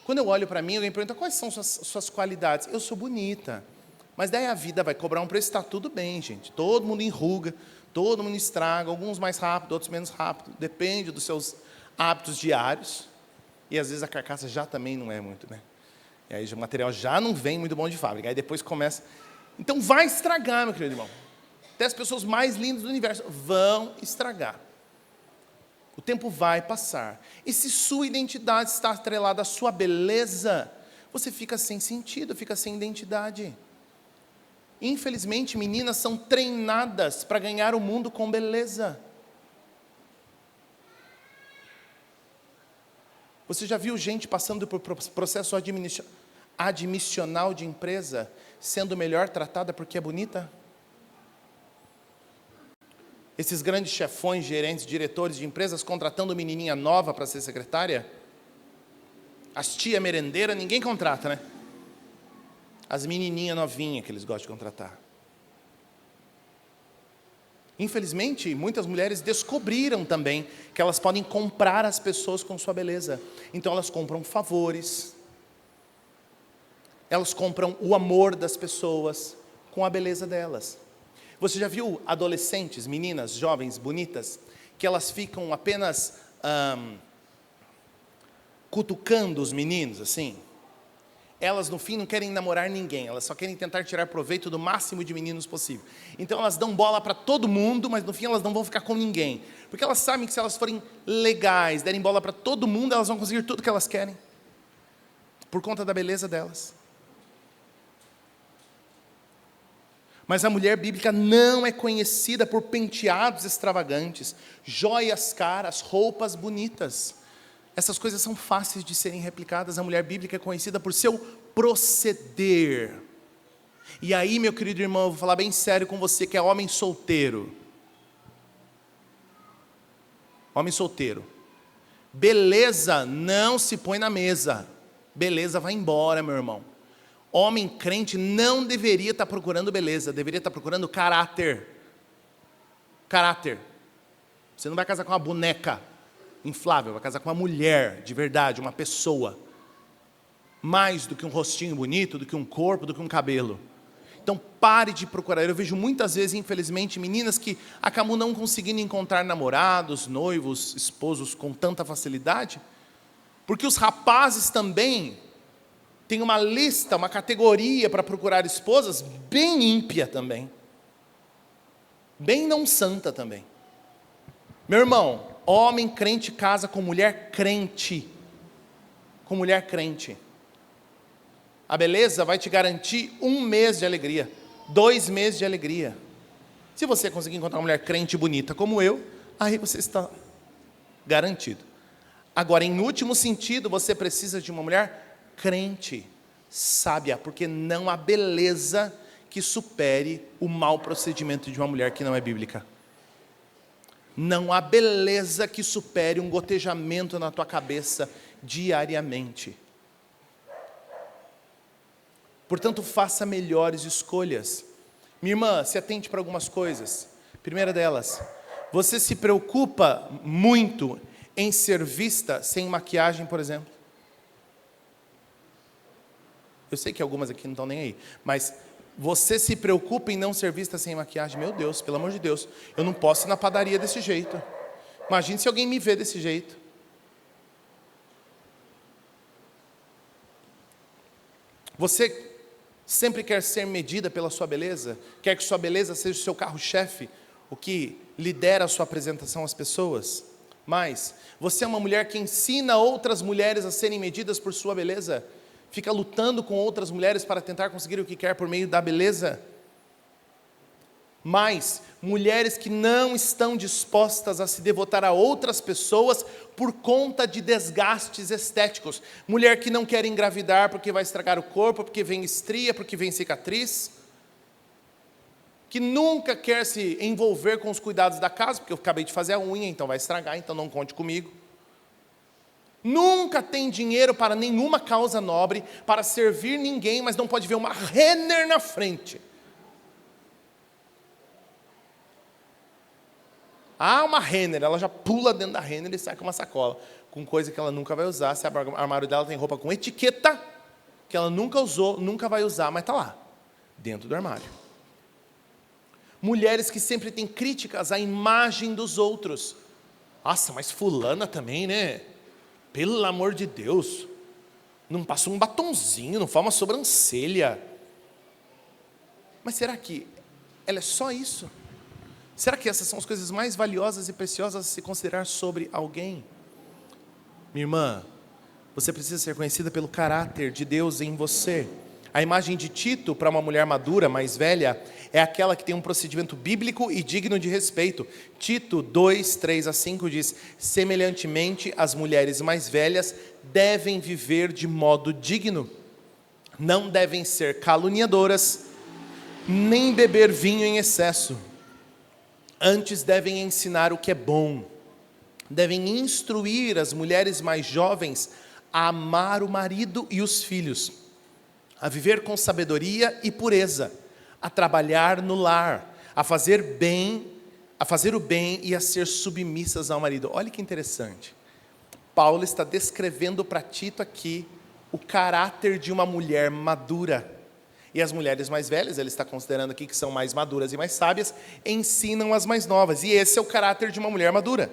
Quando eu olho para mim, alguém pergunta, quais são suas qualidades? Eu sou bonita. Mas daí a vida vai cobrar um preço, está tudo bem, gente. Todo mundo enruga, todo mundo estraga, alguns mais rápido, outros menos rápido. Depende dos seus hábitos diários. E às vezes a carcaça já também não é muito, né? E aí o material já não vem muito bom de fábrica. Aí depois começa... Então vai estragar, meu querido irmão. Até as pessoas mais lindas do universo vão estragar. O tempo vai passar. E se sua identidade está atrelada à sua beleza, você fica sem sentido, fica sem identidade. Infelizmente, meninas são treinadas para ganhar o mundo com beleza. Você já viu gente passando por processo admissional de empresa sendo melhor tratada porque é bonita? Esses grandes chefões, gerentes, diretores de empresas contratando menininha nova para ser secretária? As tia merendeira ninguém contrata, né? As menininhas novinhas que eles gostam de contratar. Infelizmente, muitas mulheres descobriram também que elas podem comprar as pessoas com sua beleza. Então elas compram favores, elas compram o amor das pessoas com a beleza delas. Você já viu adolescentes, meninas, jovens, bonitas, que elas ficam apenas cutucando os meninos, assim? Elas no fim não querem namorar ninguém, elas só querem tentar tirar proveito do máximo de meninos possível. Então elas dão bola para todo mundo, mas no fim elas não vão ficar com ninguém. Porque elas sabem que se elas forem legais, derem bola para todo mundo, elas vão conseguir tudo que elas querem. Por conta da beleza delas. Mas a mulher bíblica não é conhecida por penteados extravagantes, joias caras, roupas bonitas. Essas coisas são fáceis de serem replicadas. A mulher bíblica é conhecida por seu proceder. E aí, meu querido irmão, eu vou falar bem sério com você que é homem solteiro. Homem solteiro. Beleza não se põe na mesa. Beleza vai embora, meu irmão. Homem crente não deveria estar procurando beleza, deveria estar procurando caráter. Caráter. Você não vai casar com uma boneca inflável, vai casar com uma mulher de verdade, uma pessoa. Mais do que um rostinho bonito, do que um corpo, do que um cabelo. Então pare de procurar. Eu vejo muitas vezes, infelizmente, meninas que acabam não conseguindo encontrar namorados, noivos, esposos com tanta facilidade, porque os rapazes também têm uma lista, uma categoria para procurar esposas bem ímpia também. Bem não santa também. Meu irmão, homem crente casa com mulher crente. Com mulher crente. A beleza vai te garantir 1 mês de alegria, 2 meses de alegria. Se você conseguir encontrar uma mulher crente bonita como eu, aí você está garantido. Agora, em último sentido, você precisa de uma mulher crente, sábia, porque não há beleza que supere o mau procedimento de uma mulher que não é bíblica. Não há beleza que supere um gotejamento na tua cabeça diariamente. Portanto, faça melhores escolhas. Minha irmã, se atente para algumas coisas. Primeira delas, você se preocupa muito em ser vista sem maquiagem, por exemplo? Eu sei que algumas aqui não estão nem aí, mas você se preocupa em não ser vista sem maquiagem? Meu Deus, pelo amor de Deus, eu não posso ir na padaria desse jeito. Imagine se alguém me vê desse jeito. Você sempre quer ser medida pela sua beleza? Quer que sua beleza seja o seu carro-chefe, o que lidera a sua apresentação às pessoas? Mas você é uma mulher que ensina outras mulheres a serem medidas por sua beleza? Fica lutando com outras mulheres para tentar conseguir o que quer por meio da beleza? Mas mulheres que não estão dispostas a se devotar a outras pessoas por conta de desgastes estéticos. Mulher que não quer engravidar porque vai estragar o corpo, porque vem estria, porque vem cicatriz. Que nunca quer se envolver com os cuidados da casa, porque eu acabei de fazer a unha, então vai estragar, então não conte comigo. Nunca tem dinheiro para nenhuma causa nobre, para servir ninguém, mas não pode ver uma Renner na frente. Ah, uma Renner, ela já pula dentro da Renner e sai com uma sacola, com coisa que ela nunca vai usar. Se o armário dela tem roupa com etiqueta, que ela nunca usou, nunca vai usar, mas está lá, dentro do armário. Mulheres que sempre têm críticas à imagem dos outros. Nossa, mas fulana também, né? Pelo amor de Deus, não passa um batonzinho, não faz uma sobrancelha. Mas será que ela é só isso? Será que essas são as coisas mais valiosas e preciosas a se considerar sobre alguém? Minha irmã, você precisa ser conhecida pelo caráter de Deus em você. A imagem de Tito para uma mulher madura, mais velha, é aquela que tem um procedimento bíblico e digno de respeito. Tito 2, 3-5 diz: semelhantemente, as mulheres mais velhas devem viver de modo digno. Não devem ser caluniadoras, nem beber vinho em excesso. Antes devem ensinar o que é bom. Devem instruir as mulheres mais jovens a amar o marido e os filhos, a viver com sabedoria e pureza, a trabalhar no lar, a fazer o bem e a ser submissas ao marido. Olha que interessante. Paulo está descrevendo para Tito aqui o caráter de uma mulher madura. E as mulheres mais velhas, ele está considerando aqui que são mais maduras e mais sábias, ensinam as mais novas. E esse é o caráter de uma mulher madura.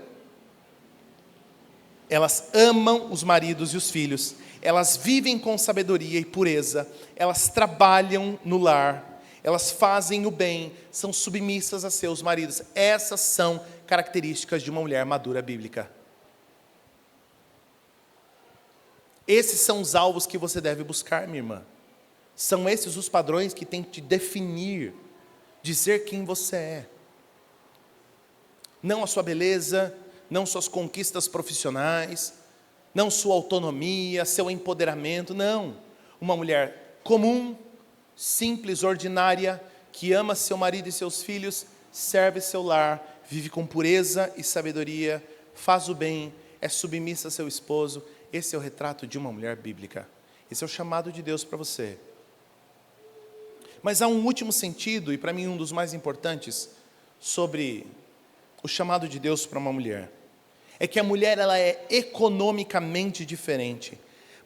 Elas amam os maridos e os filhos, elas vivem com sabedoria e pureza, elas trabalham no lar, elas fazem o bem, são submissas a seus maridos. Essas são características de uma mulher madura bíblica. Esses são os alvos que você deve buscar, minha irmã. São esses os padrões que têm que te definir, dizer quem você é. Não a sua beleza, não suas conquistas profissionais, não sua autonomia, seu empoderamento, não. Uma mulher comum, simples, ordinária, que ama seu marido e seus filhos, serve seu lar, vive com pureza e sabedoria, faz o bem, é submissa a seu esposo. Esse é o retrato de uma mulher bíblica. Esse é o chamado de Deus para você. Mas há um último sentido, e para mim um dos mais importantes, sobre o chamado de Deus para uma mulher. É que a mulher, ela é economicamente diferente,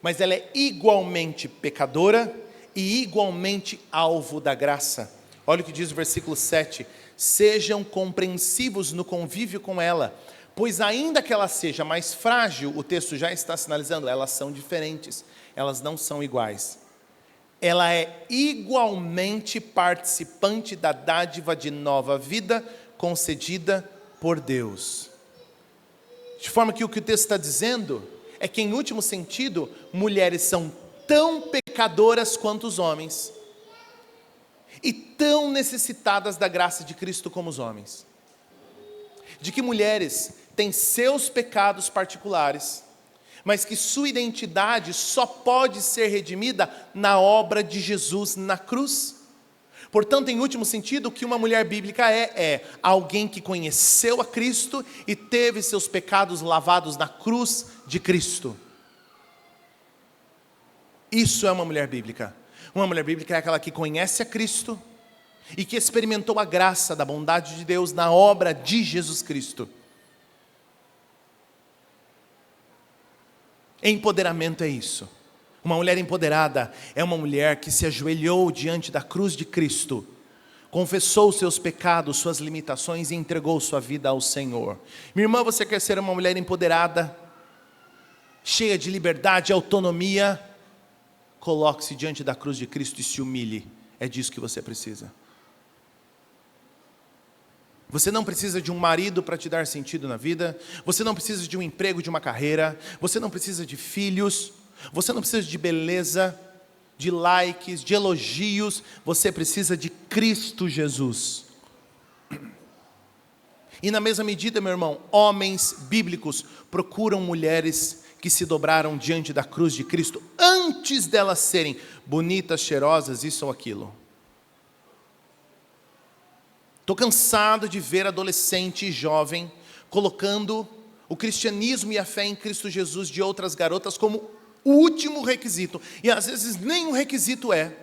mas ela é igualmente pecadora e igualmente alvo da graça. Olha o que diz o versículo 7. Sejam compreensivos no convívio com ela, pois ainda que ela seja mais frágil, o texto já está sinalizando, elas são diferentes, elas não são iguais. Ela é igualmente participante da dádiva de nova vida concedida por Deus. De forma que o texto está dizendo é que, em último sentido, mulheres são tão pecadoras quanto os homens e tão necessitadas da graça de Cristo como os homens. De que mulheres têm seus pecados particulares, mas que sua identidade só pode ser redimida na obra de Jesus na cruz. Portanto, em último sentido, o que uma mulher bíblica é alguém que conheceu a Cristo e teve seus pecados lavados na cruz de Cristo. Isso é uma mulher bíblica. Uma mulher bíblica é aquela que conhece a Cristo e que experimentou a graça da bondade de Deus na obra de Jesus Cristo. Empoderamento é isso. Uma mulher empoderada é uma mulher que se ajoelhou diante da cruz de Cristo, confessou seus pecados, suas limitações e entregou sua vida ao Senhor. Minha irmã, você quer ser uma mulher empoderada, cheia de liberdade e autonomia? Coloque-se diante da cruz de Cristo e se humilhe. É disso que você precisa. Você não precisa de um marido para te dar sentido na vida. Você não precisa de um emprego, de uma carreira. Você não precisa de filhos. Você não precisa de beleza, de likes, de elogios. Você precisa de Cristo Jesus. E na mesma medida, meu irmão, homens bíblicos procuram mulheres que se dobraram diante da cruz de Cristo antes delas serem bonitas, cheirosas, isso ou aquilo. Estou cansado de ver adolescente e jovem colocando o cristianismo e a fé em Cristo Jesus de outras garotas como o último requisito. E às vezes nem um requisito é.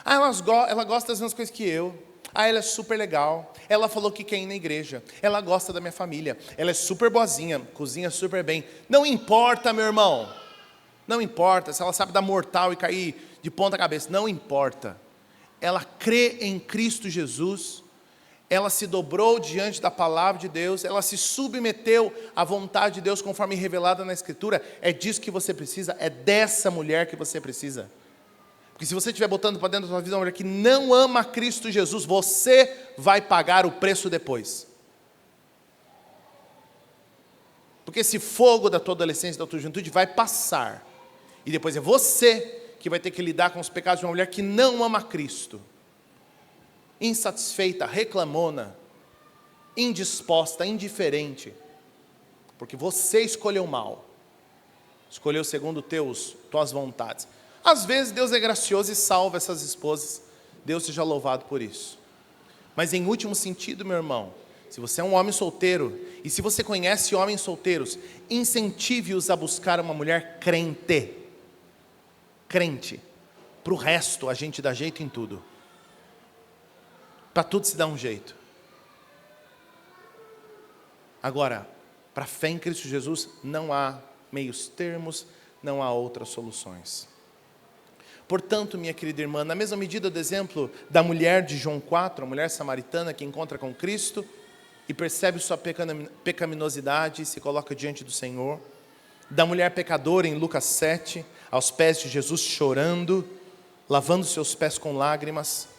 Ela gosta das mesmas coisas que eu. Ela é super legal. Ela falou que quer ir na igreja. Ela gosta da minha família. Ela é super boazinha, cozinha super bem. Não importa, meu irmão. Não importa se ela sabe dar mortal e cair de ponta cabeça. Não importa. Ela crê em Cristo Jesus. Ela se dobrou diante da palavra de Deus, ela se submeteu à vontade de Deus conforme revelada na Escritura. É disso que você precisa, é dessa mulher que você precisa. Porque se você estiver botando para dentro da sua vida uma mulher que não ama Cristo Jesus, você vai pagar o preço depois. Porque esse fogo da tua adolescência, da tua juventude vai passar. E depois é você que vai ter que lidar com os pecados de uma mulher que não ama Cristo. Insatisfeita, reclamona, indisposta, indiferente, porque você escolheu mal, escolheu segundo tuas vontades. Às vezes Deus é gracioso e salva essas esposas. Deus seja louvado por isso. Mas em último sentido, meu irmão, se você é um homem solteiro, e se você conhece homens solteiros, incentive-os a buscar uma mulher crente. Crente. Para o resto, a gente dá jeito em tudo. Para tudo se dá um jeito. Agora, para a fé em Cristo Jesus, não há meios termos, não há outras soluções. Portanto, minha querida irmã, na mesma medida do exemplo da mulher de João 4, a mulher samaritana que encontra com Cristo e percebe sua pecaminosidade e se coloca diante do Senhor, da mulher pecadora em Lucas 7, aos pés de Jesus chorando, lavando seus pés com lágrimas,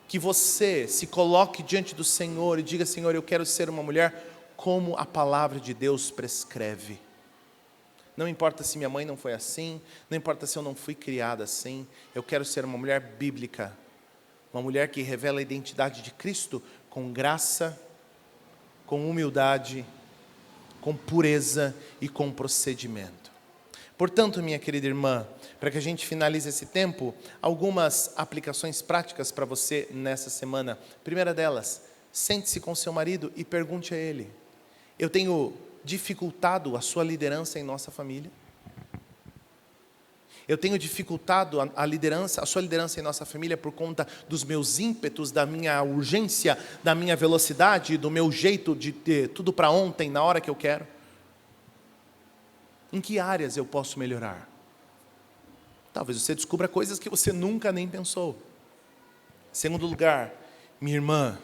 que você se coloque diante do Senhor e diga: Senhor, eu quero ser uma mulher como a palavra de Deus prescreve. Não importa se minha mãe não foi assim, não importa se eu não fui criada assim, eu quero ser uma mulher bíblica, uma mulher que revela a identidade de Cristo com graça, com humildade, com pureza e com procedimento. Portanto, minha querida irmã, para que a gente finalize esse tempo, algumas aplicações práticas para você nessa semana. Primeira delas, sente-se com seu marido e pergunte a ele: eu tenho dificultado a sua liderança em nossa família? Eu tenho dificultado a sua liderança em nossa família por conta dos meus ímpetos, da minha urgência, da minha velocidade, do meu jeito de ter tudo para ontem, na hora que eu quero? Em que áreas eu posso melhorar? Talvez você descubra coisas que você nunca nem pensou. Segundo lugar, minha irmã,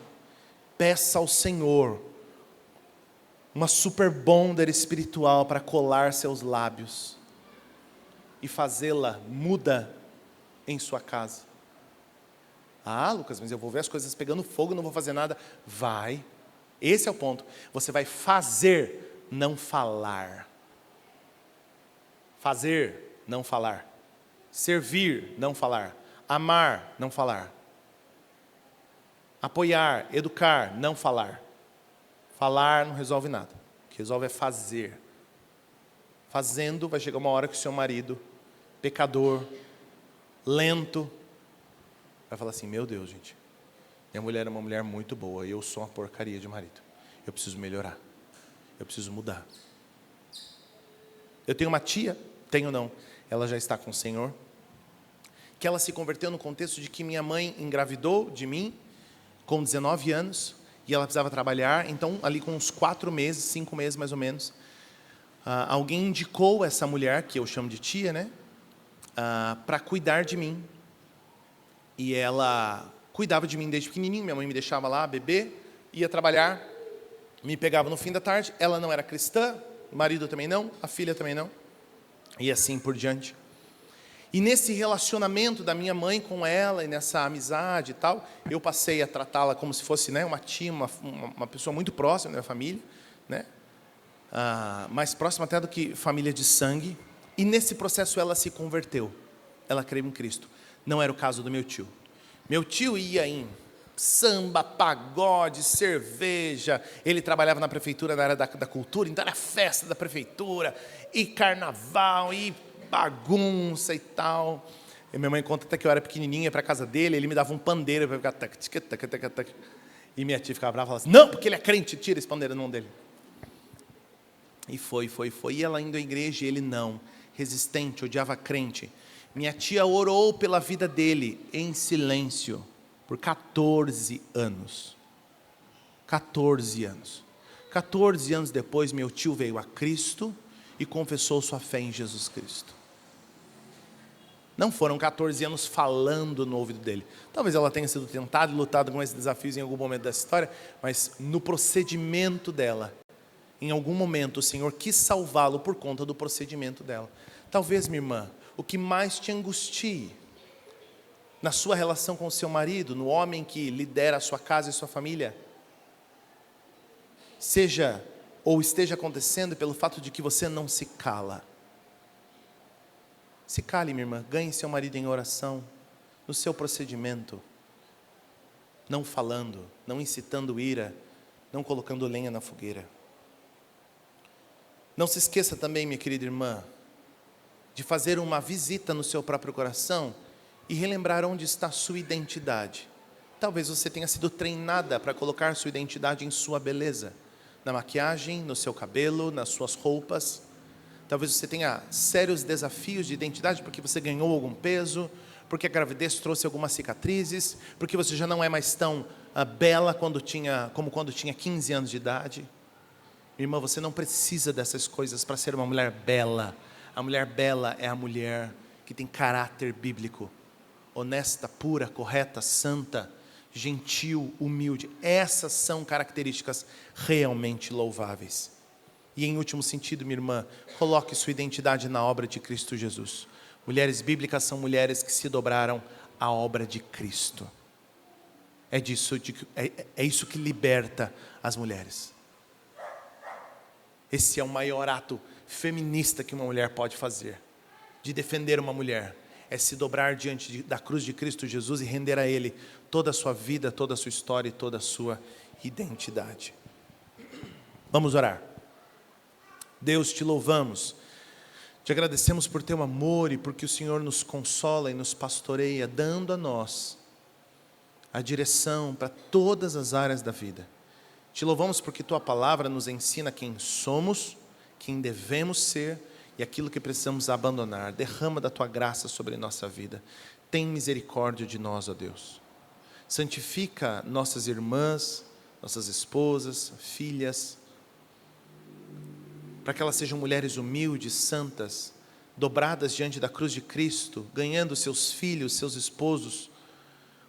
peça ao Senhor uma super bonder espiritual para colar seus lábios e fazê-la muda em sua casa. Ah, Lucas, mas eu vou ver as coisas pegando fogo, não vou fazer nada. Vai, esse é o ponto. Você vai fazer, não falar. Fazer, não falar. Servir, não falar. Amar, não falar. Apoiar, educar, não falar. Falar não resolve nada. O que resolve é fazer. Fazendo, vai chegar uma hora que o seu marido, pecador, lento, vai falar assim: meu Deus, gente, minha mulher é uma mulher muito boa e eu sou uma porcaria de marido. Eu preciso melhorar. Eu preciso mudar. Eu tenho uma tia, tenho não, ela já está com o Senhor, que ela se converteu no contexto de que minha mãe engravidou de mim com 19 anos, e ela precisava trabalhar. Então, ali com uns 4 meses, 5 meses mais ou menos, alguém indicou essa mulher, que eu chamo de tia, né, para cuidar de mim. E ela cuidava de mim desde pequenininho. Minha mãe me deixava lá, bebê, ia trabalhar, me pegava no fim da tarde. Ela não era cristã, o marido também não, a filha também não, e assim por diante. E nesse relacionamento da minha mãe com ela, e nessa amizade e tal, eu passei a tratá-la como se fosse, né, uma tia, uma pessoa muito próxima da minha família, né, mais próxima até do que família de sangue. E nesse processo ela se converteu, ela creu em Cristo. Não era o caso do meu tio. Meu tio ia em samba, pagode, cerveja. Ele trabalhava na prefeitura, na área da cultura, então era festa da prefeitura, e carnaval, e bagunça e tal. E minha mãe conta até que eu era pequenininha, para a casa dele, ele me dava um pandeiro para ficar tac, tac, tac, tac, tac. E minha tia ficava brava e falava assim: não, porque ele é crente, tira esse pandeiro da mão dele. E foi. E ela indo à igreja, e ele não, resistente, odiava crente. Minha tia orou pela vida dele em silêncio por 14 anos. 14 anos. 14 anos depois, meu tio veio a Cristo e confessou sua fé em Jesus Cristo. Não foram 14 anos falando no ouvido dele. Talvez ela tenha sido tentada e lutado com esses desafios em algum momento dessa história, mas no procedimento dela, em algum momento o Senhor quis salvá-lo por conta do procedimento dela. Talvez, minha irmã, o que mais te angustie na sua relação com o seu marido, no homem que lidera a sua casa e sua família, seja ou esteja acontecendo pelo fato de que você não se cala. Se cale, minha irmã, ganhe seu marido em oração, no seu procedimento, não falando, não incitando ira, não colocando lenha na fogueira. Não se esqueça também, minha querida irmã, de fazer uma visita no seu próprio coração e relembrar onde está a sua identidade. Talvez você tenha sido treinada para colocar sua identidade em sua beleza, na maquiagem, no seu cabelo, nas suas roupas. Talvez você tenha sérios desafios de identidade porque você ganhou algum peso, porque a gravidez trouxe algumas cicatrizes, porque você já não é mais tão bela como quando tinha 15 anos de idade. Irmã, você não precisa dessas coisas para ser uma mulher bela. A mulher bela é a mulher que tem caráter bíblico, honesta, pura, correta, santa, gentil, humilde. Essas são características realmente louváveis. E em último sentido, minha irmã, coloque sua identidade na obra de Cristo Jesus. Mulheres bíblicas são mulheres que se dobraram à obra de Cristo. É isso que liberta as mulheres. Esse é o maior ato feminista que uma mulher pode fazer, de defender uma mulher. É se dobrar diante da cruz de Cristo Jesus e render a Ele toda a sua vida, toda a sua história e toda a sua identidade. Vamos orar. Deus, te louvamos, te agradecemos por teu amor e porque o Senhor nos consola e nos pastoreia, dando a nós a direção para todas as áreas da vida. Te louvamos porque tua palavra nos ensina quem somos, quem devemos ser e aquilo que precisamos abandonar. Derrama da tua graça sobre nossa vida. Tem misericórdia de nós, ó Deus. Santifica nossas irmãs, nossas esposas, filhas, para que elas sejam mulheres humildes, santas, dobradas diante da cruz de Cristo, ganhando seus filhos, seus esposos,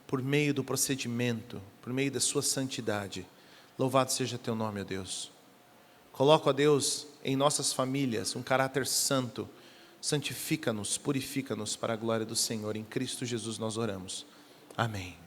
por meio do procedimento, por meio da sua santidade. Louvado seja teu nome, ó Deus. Coloca, ó Deus, em nossas famílias um caráter santo. Santifica-nos, purifica-nos para a glória do Senhor. Em Cristo Jesus nós oramos. Amém.